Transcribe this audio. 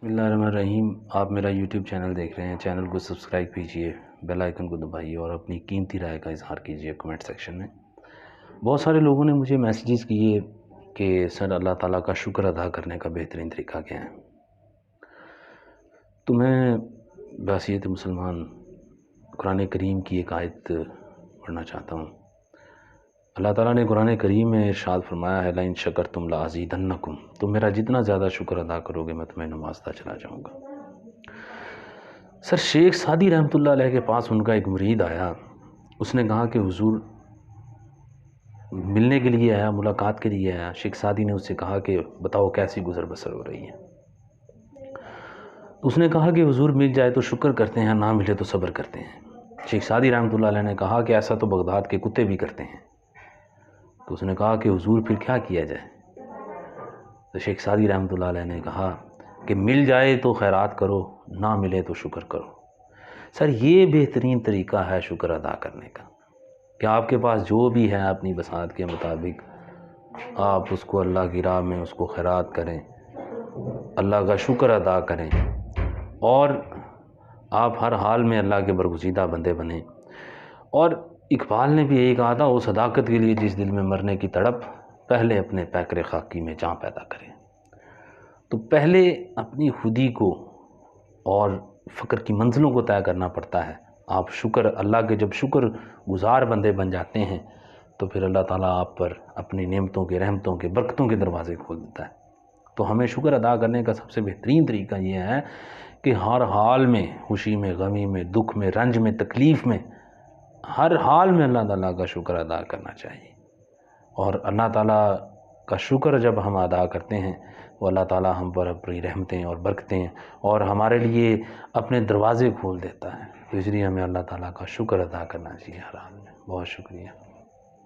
بسم اللہ الرحمن الرحیم۔ آپ میرا یوٹیوب چینل دیکھ رہے ہیں، چینل کو سبسکرائب کیجئے، بیل آئیکن کو دبائیے اور اپنی قیمتی رائے کا اظہار کیجئے کمنٹ سیکشن میں۔ بہت سارے لوگوں نے مجھے میسیجز کیے کہ سر اللہ تعالیٰ کا شکر ادا کرنے کا بہترین طریقہ کیا ہے؟ تو میں بحیثیت مسلمان قرآن کریم کی ایک آیت پڑھنا چاہتا ہوں۔ اللہ تعالیٰ نے قرآن کریم میں ارشاد فرمایا ہے لَإِن شَكَرْتُمْ لَأَزِيدَنَّكُمْ، تم میرا جتنا زیادہ شکر ادا کرو گے میں تمہیں نوازتا چلا جاؤں گا۔ سر شیخ سعدی رحمۃ اللہ علیہ کے پاس ان کا ایک مرید آیا، اس نے کہا کہ حضور ملنے کے لیے آیا، ملاقات کے لیے آیا۔ شیخ سعدی نے اس سے کہا کہ بتاؤ کیسی گزر بسر ہو رہی ہے؟ اس نے کہا کہ حضور مل جائے تو شکر کرتے ہیں، نہ ملے تو صبر کرتے ہیں۔ شیخ سعدی رحمۃ اللہ علیہ نے کہا کہ ایسا تو بغداد کے کتے بھی کرتے ہیں۔ تو اس نے کہا کہ حضور پھر کیا کیا جائے؟ تو شیخ سعدی رحمۃ اللہ علیہ نے کہا کہ مل جائے تو خیرات کرو، نہ ملے تو شکر کرو۔ سر یہ بہترین طریقہ ہے شکر ادا کرنے کا کہ آپ کے پاس جو بھی ہے اپنی بساط کے مطابق آپ اس کو اللہ کی راہ میں اس کو خیرات کریں، اللہ کا شکر ادا کریں، اور آپ ہر حال میں اللہ کے برگزیدہ بندے بنیں۔ اور اقبال نے بھی یہی کہا تھا، اس صداقت کے لیے جس دل میں مرنے کی تڑپ، پہلے اپنے پیکر خاکی میں جاں پیدا کریں۔ تو پہلے اپنی خودی کو اور فقر کی منزلوں کو طے کرنا پڑتا ہے۔ آپ شکر اللہ کے جب شکر گزار بندے بن جاتے ہیں تو پھر اللہ تعالیٰ آپ پر اپنی نعمتوں کے، رحمتوں کے، برکتوں کے دروازے کھول دیتا ہے۔ تو ہمیں شکر ادا کرنے کا سب سے بہترین طریقہ یہ ہے کہ ہر حال میں، خوشی میں، غمی میں، دکھ میں، رنج میں، تکلیف میں، ہر حال میں اللہ تعالیٰ کا شکر ادا کرنا چاہیے۔ اور اللہ تعالیٰ کا شکر جب ہم ادا کرتے ہیں وہ اللہ تعالیٰ ہم پر اپنی رحمتیں اور برکتیں اور ہمارے لیے اپنے دروازے کھول دیتا ہے۔ تو اس لیے ہمیں اللہ تعالیٰ کا شکر ادا کرنا چاہیے ہر حال میں۔ بہت شکریہ۔